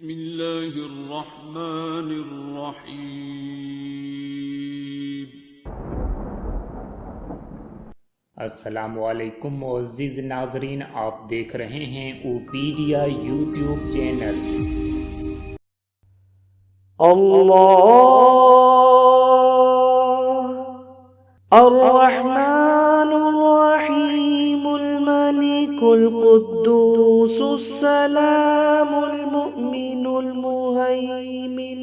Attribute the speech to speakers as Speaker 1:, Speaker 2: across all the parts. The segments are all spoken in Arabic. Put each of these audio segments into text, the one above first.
Speaker 1: بسم الله الرحمن الرحيم
Speaker 2: अस्सलामुअलैकुम मुअज़्ज़िज़ नाज़रीन, आप देख रहे हैं ओपीडिया यूट्यूब चैनल।
Speaker 3: अल्लाह अर्रहमानुर रहीमुल मलिकुल कुद्दूसुस सलामुल मुमिनुल मुहैमिन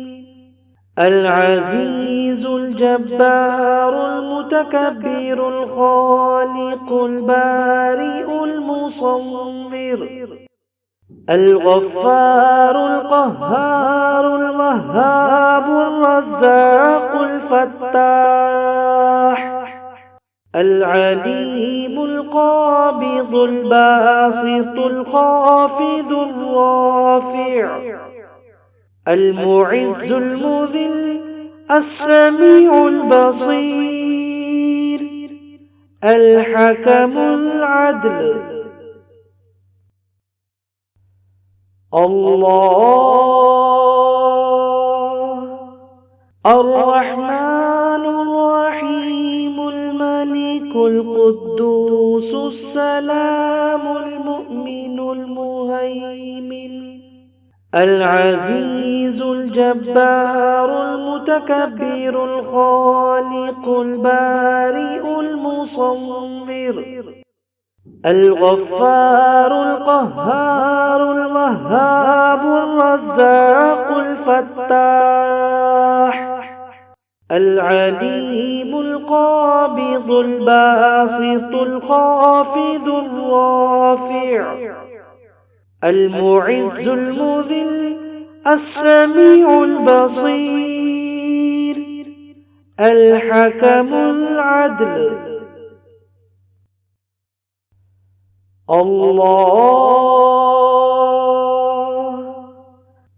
Speaker 3: العزيز الجبار المتكبر الخالق البارئ المصور الغفار القهار الوهاب الرزاق الفتاح العليم القابض الباسط الخافض الرافع المعز المذل السميع البصير الحكم العدل الله الرحمن الرحيم الملك القدوس السلام المؤمن المهيمن العزيز الجبار المتكبر الخالق البارئ المصور الغفار القهار الوهاب الرزاق الفتاح العليم القابض الباسط الخافض الرافع المعز المذل السميع البصير الحكم العدل الله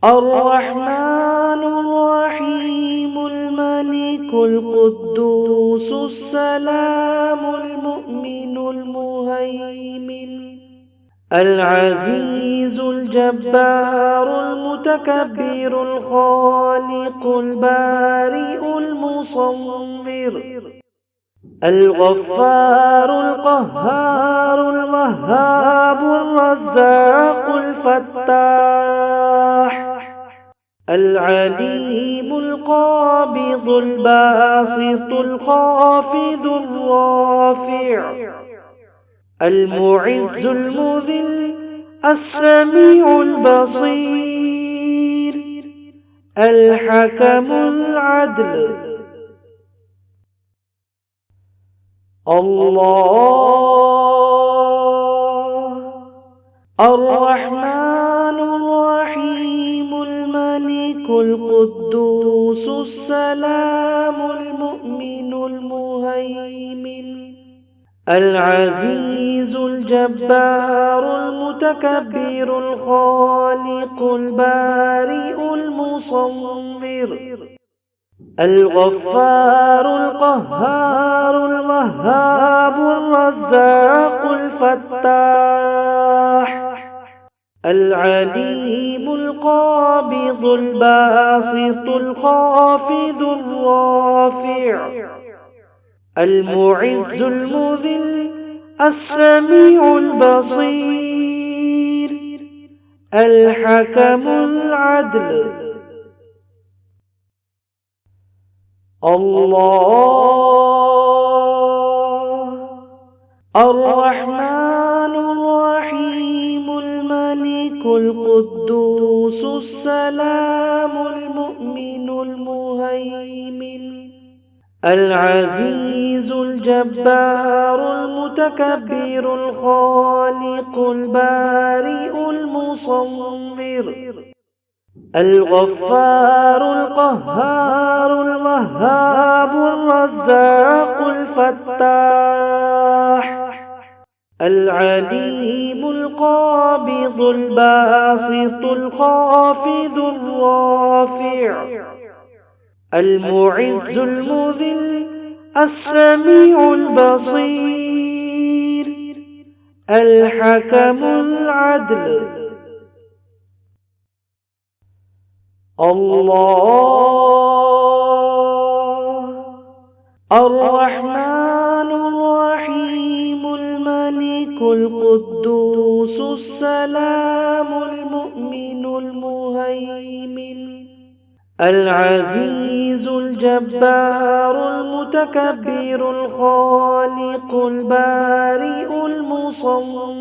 Speaker 3: الرحمن الرحيم الملك القدوس السلام المؤمن المهيمن العزيز الجبار المتكبر الخالق البارئ المصور الغفار القهار الوهاب الرزاق الفتاح العليم القابض الباسط الخافض الرافع المعز المذل السميع البصير الحكم العدل الله الرحمن الرحيم الملك القدوس السلام المؤمن المهيمن العزيز الجبار المتكبر الخالق البارئ المصور الغفار القهار الوهاب الرزاق الفتاح العليم القابض الباسط الخافض الرافع المعز المذل السميع البصير الحكم العدل الله الرحمن الرحيم الملك القدوس السلام المؤمن المهيمن العزيز الجبار المتكبر الخالق البارئ المصور الغفار القهار الوهاب الرزاق الفتاح العليم القابض الباسط الخافض الرافع المعز المذل السميع البصير الحكم العدل الله الرحمن الرحيم الملك القدوس السلام المؤمن المهيمن العزيز الجبار المتكبر الخالق البارئ المصور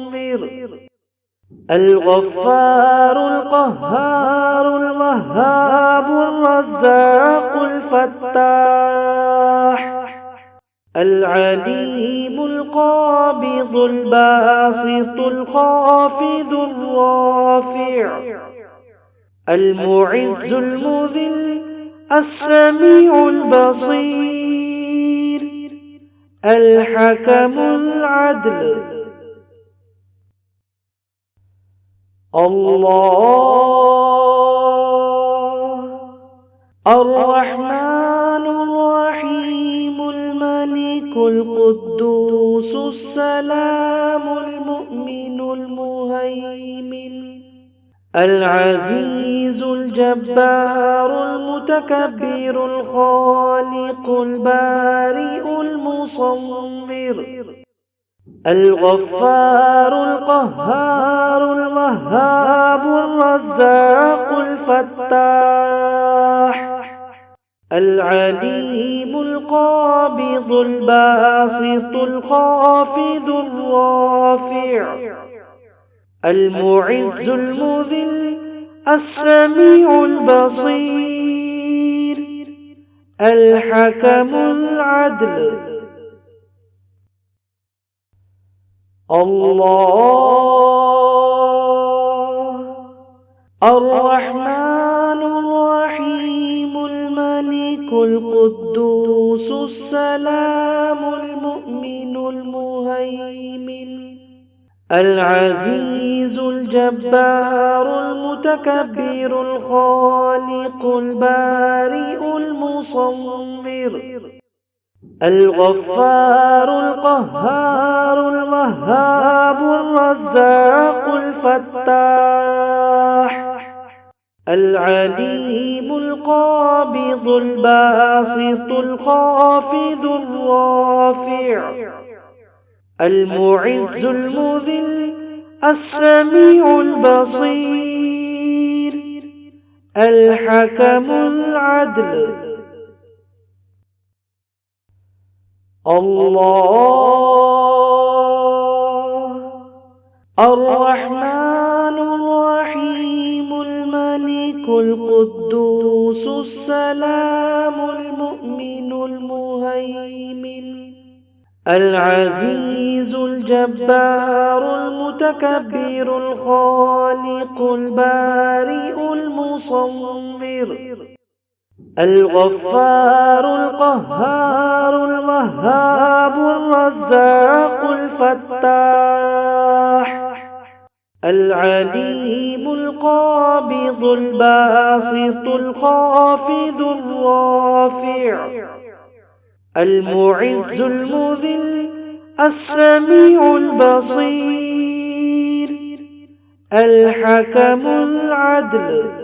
Speaker 3: الغفار القهار الوهاب الرزاق الفتاح العليم القابض الباسط الخافض الرافع المعز المذل السميع البصير الحكم العدل الله الرحمن الرحيم الملك القدوس السلام المؤمن المهيمن العزيز الجبار المتكبر الخالق البارئ المصور الغفار القهار الوهاب الرزاق الفتاح العليم القابض الباسط الخافض الرافع المعز المذل السميع البصير الحكم العدل الله الرحمن الرحيم الملك القدوس السلام المؤمن المهيمن العزيز الجبار المتكبر الخالق البارئ المصور الغفار القهار الوهاب الرزاق الفتاح العليم القابض الباسط الخافض الرافع المعز المذل السميع البصير الحكم العدل الله الرحمن الرحيم الملك القدوس السلام المؤمن المهيمن العزيز الجبار المتكبر الخالق البارئ المصور الغفار القهار الوهاب الرزاق الفتاح العليم القابض الباسط الخافض الرافع المعز المذل السميع البصير الحكم العدل